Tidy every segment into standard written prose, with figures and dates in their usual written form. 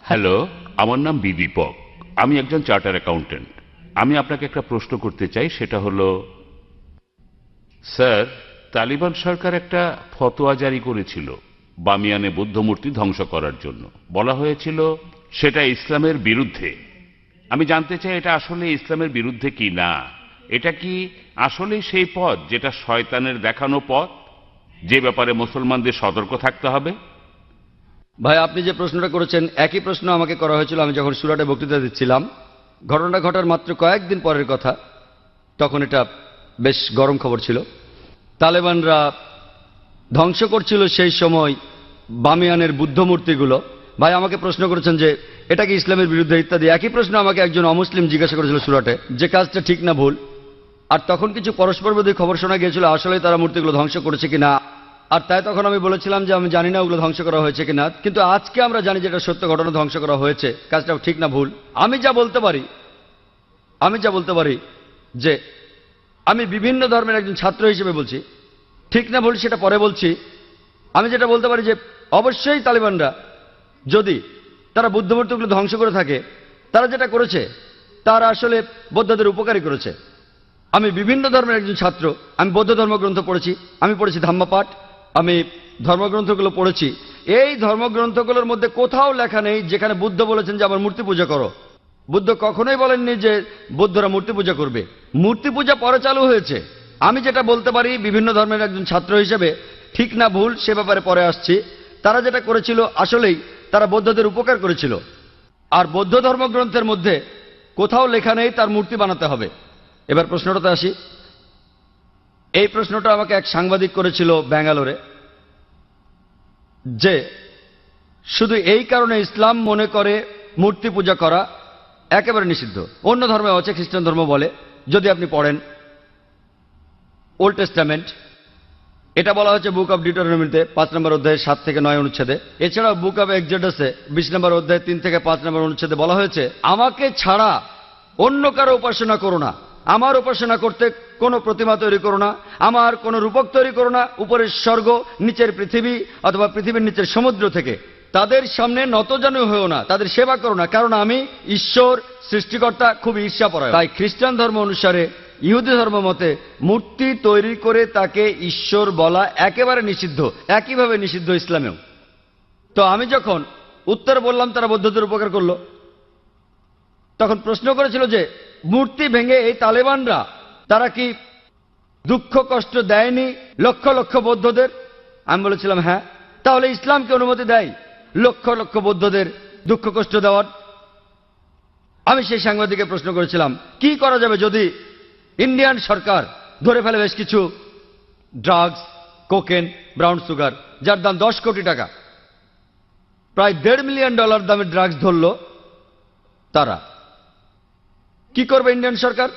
Hello, আমার নাম দীপক। আমি একজন চার্টার অ্যাকাউন্টেন্ট। আমি আপনাকে একটা প্রশ্ন করতে চাই, সেটা হলো, স্যার, তালিবান সরকার একটা ফতোয়া জারি করেছিল বামিয়ানে বুদ্ধ মূর্তি ধ্বংস করার জন্য। বলা হয়েছিল সেটা ইসলামের বিরুদ্ধে। আমি জানতে চাই এটা আসলে ইসলামের বিরুদ্ধে কি না। এটা কি আসলেই সেই পথ যেটা শয়তানের দেখানো পথ, যে ব্যাপারে মুসলমানদের সতর্ক থাকতে হবে? ভাই, আপনি যে প্রশ্নটা করেছেন একই প্রশ্ন আমাকে করা হয়েছিল আমি যখন সুরাটে বক্তৃতা দিচ্ছিলাম। ঘটনা ঘটার মাত্র কয়েকদিন পরের কথা। তখন এটা বেশ গরম খবর ছিল। তালেবানরা ধ্বংস করছিল সেই সময় বামিয়ানের বুদ্ধ মূর্তিগুলো। ভাই, আমাকে প্রশ্ন করেছেন যে এটা কি ইসলামের বিরুদ্ধে ইত্যাদি। একই প্রশ্ন আমাকে একজন অমুসলিম জিজ্ঞাসা করেছিল সুরাটে, যে কাজটা ঠিক না ভুল। আর তখন কিছু পরস্পরবিরোধী খবর শোনা গিয়েছিল আসলে তারা মূর্তিগুলো ধ্বংস করেছে কিনা। আর তাই তখন আমি বলেছিলাম যে আমি জানি না ওগুলো ধ্বংস করা হয়েছে কিনা, কিন্তু আজকে আমরা জানি যে এটা সত্য ঘটনা, ধ্বংস করা হয়েছে। কাজটা ঠিক না ভুল, আমি যা বলতে পারি যে আমি বিভিন্ন ধর্মের একজন ছাত্র হিসেবে বলছি, ঠিক না ভুল সেটা পরে বলছি। আমি যেটা বলতে পারি যে অবশ্যই তালেবানরা যদি তারা বুদ্ধ মূর্তিগুলো ধ্বংস করে থাকে, তারা যেটা করেছে তারা আসলে বৌদ্ধদের উপকারী করেছে। আমি বিভিন্ন ধর্মের একজন ছাত্র, আমি বৌদ্ধ ধর্মগ্রন্থ পড়েছি, আমি পড়েছি ধাম্মাপাঠ, আমি ধর্মগ্রন্থগুলো পড়েছি। এই ধর্মগ্রন্থগুলোর মধ্যে কোথাও লেখা নেই যেখানে বুদ্ধ বলেছেন যে আমার মূর্তি পূজা করো। বুদ্ধ কখনোই বলেননি যে বৌদ্ধরা মূর্তি পূজা করবে। মূর্তি পূজা পরে চালু হয়েছে। আমি যেটা বলতে পারি বিভিন্ন ধর্মের একজন ছাত্র হিসেবে, ঠিক না ভুল সে ব্যাপারে পরে আসছি, তারা যেটা করেছিল আসলেই তারা বৌদ্ধদের উপকার করেছিল। আর বৌদ্ধ ধর্মগ্রন্থের মধ্যে কোথাও লেখা নেই তার মূর্তি বানাতে হবে। এবার প্রশ্নটাতে আসি। এই প্রশ্নটা আমাকে এক সাংবাদিক করেছিল ব্যাঙ্গালোরে, যে শুধু এই কারণে ইসলাম মনে করে মূর্তি পূজা করা একেবারে নিষিদ্ধ। অন্য ধর্মে আছে, খ্রিস্টান ধর্ম বলে, যদি আপনি পড়েন ওল্ড টেস্টামেন্ট, এটা বলা হচ্ছে বুক অব ডিউটেরোনমিতে 5 নম্বর অধ্যায়ে 7 থেকে 9 অনুচ্ছেদে। এছাড়াও বুক অব এক্সোডাসে 20 নম্বর অধ্যায়ে 3 থেকে 5 নম্বর অনুচ্ছেদে বলা হয়েছে আমাকে ছাড়া অন্য কারো উপাসনা করো না, আমার উপাসনা করতে কোনো প্রতিমা তৈরি করো না, আমার কোনো রূপক তৈরি করো না উপরের স্বর্গ নিচের পৃথিবী অথবা পৃথিবীর নিচের সমুদ্র থেকে। তাদের সামনে নতজানু হয়েও না, তাদের সেবা করো না, কারণ আমি ঈশ্বর সৃষ্টিকর্তা খুব ঈর্ষাপরায়ণ। তাই খ্রিস্টান ধর্ম অনুসারে, ইহুদি ধর্ম মতে মূর্তি তৈরি করে তাকে ঈশ্বর বলা একেবারে নিষিদ্ধ, একইভাবে নিষিদ্ধ ইসলামেও। তো আমি যখন উত্তর বললাম তারা বৌদ্ধদের উপকার করলো, তখন প্রশ্ন করেছিল যে মূর্তি ভেঙে এই তালেবানরা তারা কি দুঃখ কষ্ট দেয়নি লক্ষ লক্ষ বৌদ্ধদের? আমি বলেছিলাম হ্যাঁ। তাহলে ইসলামকে অনুমতি দেয় লক্ষ লক্ষ বৌদ্ধদের দুঃখ কষ্ট দেওয়ার? আমি সেই সাংবাদিককে প্রশ্ন করেছিলাম কি করা যাবে যদি ইন্ডিয়ান সরকার ধরে ফেলে বেশ কিছু ড্রাগস, কোকেন, ব্রাউন সুগার, যার দাম 10 কোটি টাকা, প্রায় $1.5 মিলিয়ন দামের ড্রাগস ধরল, তারা কি করবে ইন্ডিয়ান সরকার?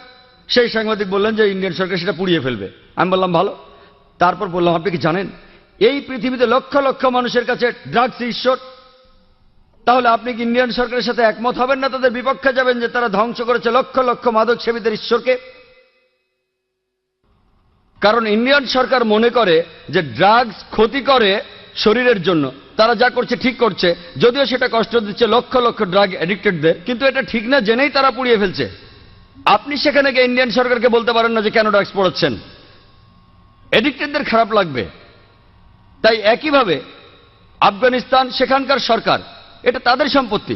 সেই সাংবাদিক বললেন যে ইন্ডিয়ান সরকার সেটা পুড়িয়ে ফেলবে। আমি বললাম ভালো। তারপর বললাম আপনি কি জানেন এই পৃথিবীতে লক্ষ লক্ষ মানুষের কাছে ড্রাগস ঈশ্বর? তাহলে আপনি কি ইন্ডিয়ান সরকারের সাথে একমত হবেন না, তাদের বিপক্ষে যাবেন যে তারা ধ্বংস করেছে লক্ষ লক্ষ মাদক সেবীদের ঈশ্বরকে? কারণ ইন্ডিয়ান সরকার মনে করে যে ড্রাগস ক্ষতি করে শরীরের জন্য, তারা যা করছে ঠিক করছে, যদিও সেটা কষ্ট দিচ্ছে লক্ষ লক্ষ ড্রাগ অ্যাডিক্টেডদের, কিন্তু এটা ঠিক না জেনেই তারা পুড়িয়ে ফেলছে। আপনি সেখানে গিয়ে ইন্ডিয়ান সরকারকে বলতে পারেন না যে কেন ড্রাগস পড়াচ্ছেন, অ্যাডিক্টেডদের খারাপ লাগবে। তাই একইভাবে আফগানিস্তান, সেখানকার সরকার, এটা তাদের সম্পত্তি,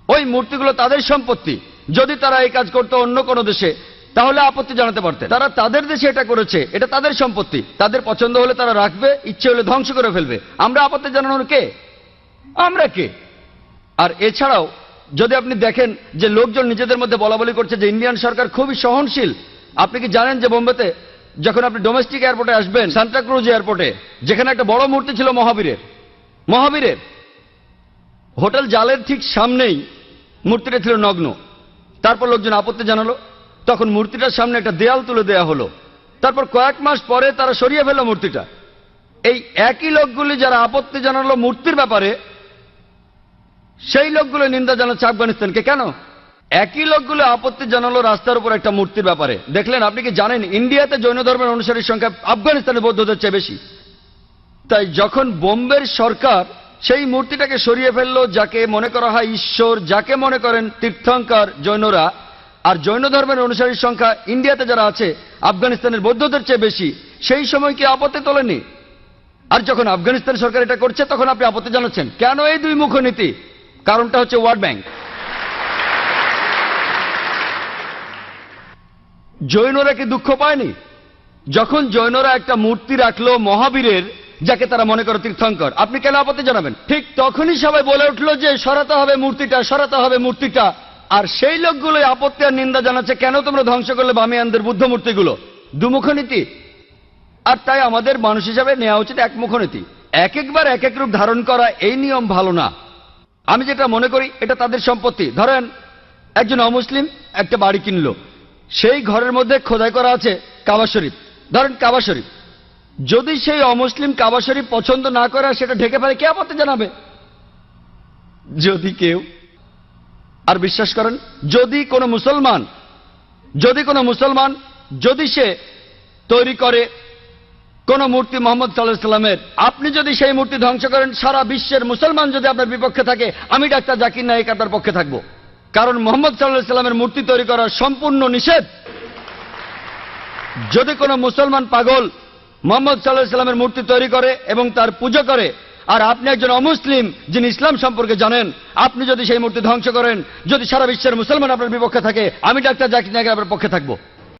ওই মূর্তিগুলো তাদের সম্পত্তি। যদি তারা এই কাজ করতো অন্য কোনো দেশে তাহলে আপত্তি জানাতে পারতেন। তারা তাদের দেশে এটা করেছে, এটা তাদের সম্পত্তি, তাদের পছন্দ হলে তারা রাখবে, ইচ্ছে হলে ধ্বংস করে ফেলবে। আমরা আপত্তি জানানোর কে? আমরা কে? আর এছাড়াও যদি আপনি দেখেন যে লোকজন নিজেদের মধ্যে বলাবলি করছে যে ইন্ডিয়ান সরকার খুবই সহনশীল। আপনি কি জানেন যে বোম্বেতে যখন আপনি ডোমেস্টিক এয়ারপোর্টে আসবেন, সান্তাক্রুজ এয়ারপোর্টে, যেখানে একটা বড় মূর্তি ছিল মহাবীরের, হোটেল জালের ঠিক সামনেই মূর্তিটা ছিল নগ্ন। তারপর লোকজন আপত্তি জানালো, তখন মূর্তিটার সামনে একটা দেয়াল তুলে দেয়া হলো। তারপর কয়েক মাস পরে তারা সরিয়ে ফেলল মূর্তিটা। এই একই লোকগুলি যারা আপত্তি জানালো মূর্তির ব্যাপারে, সেই লোকগুলো নিন্দা জানাচ্ছে আফগানিস্তানকে। কেন? একই লোকগুলো আপত্তি জানালো রাস্তার উপর একটা মূর্তির ব্যাপারে। দেখলেন? আপনি কি জানেন ইন্ডিয়াতে জৈন ধর্মের অনুসারীর সংখ্যা আফগানিস্তানের বৌদ্ধদের চেয়ে বেশি? তাই যখন বোম্বের সরকার সেই মূর্তিটাকে সরিয়ে ফেললো, যাকে মনে করা হয় ঈশ্বর, যাকে মনে করেন তীর্থঙ্কর জৈনরা। আর জৈন ধর্মের অনুসারীর সংখ্যা ইন্ডিয়াতে যারা আছে আফগানিস্তানের বৌদ্ধদের চেয়ে বেশি। সেই সময় কি আপত্তি তোলেনি? আর যখন আফগানিস্তান সরকার এটা করছে তখন আপনি আপত্তি জানাচ্ছেন কেন? এই দুই মুখ নীতি। কারণটা হচ্ছে ওয়ার্ল্ড ব্যাংক। জৈনরা কি দুঃখ পায়নি যখন জৈনরা একটা মূর্তি রাখলো মহাবীরের, যাকে তারা মনে করে তীর্থঙ্কর? আপনি কেন আপত্তি জানাবেন? ঠিক তখনই সবাই বলে উঠলো যে সরাতে হবে মূর্তিটা, সরাতে হবে মূর্তিটা। আর সেই লোকগুলো আপত্তি আর নিন্দা জানাচ্ছে কেন তোমরা ধ্বংস করলে বামিয়ানদের বুদ্ধ মূর্তিগুলো? দুমুখ নীতি। আর তাই আমাদের মানুষ হিসাবে নেওয়া উচিত একমুখ নীতি। এক একবার এক এক রূপ ধারণ করা, এই নিয়ম ভালো না। আমি যেটা মনে করি এটা তাদের সম্পত্তি। ধরেন একজন অমুসলিম একটা বাড়ি কিনলো, সেই ঘরের মধ্যে খোদাই করা আছে কাবা শরীফ। ধরেন কাবা শরীফ, যদি সেই অমুসলিম কাবা শরীফ পছন্দ না করে সেটা ঢেকে ফেলে, কে আপত্তি জানাবে? যদি কেউ, আর বিশ্বাস করেন যদি কোনো মুসলমান যদি সে তৈরি করে কোন মূর্তি মোহাম্মদ সাল্লাল্লাহু আলাইহি সাল্লামের, আপনি যদি সেই মূর্তি ধ্বংস করেন, সারা বিশ্বের মুসলমান যদি আপনার বিপক্ষে থাকে, আমি ডাক্তার জাকির নায়েক আপনার পক্ষে থাকবো। কারণ মোহাম্মদ সাল্লাল্লাহু আলাইহি সাল্লামের মূর্তি তৈরি করা সম্পূর্ণ নিষেধ। যদি কোনো মুসলমান পাগল মোহাম্মদ সাল্লাল্লাহু আলাইহি সাল্লামের মূর্তি তৈরি করে এবং তার পুজো করে, আর আপনি একজন অমুসলিম যিনি ইসলাম সম্পর্কে জানেন, আপনি যদি সেই মূর্তি ধ্বংস করেন, যদি সারা বিশ্বের মুসলমান আপনার বিপক্ষে থাকে, আমি ডাক্তার জাকির নায়েক আপনার পক্ষে থাকবো।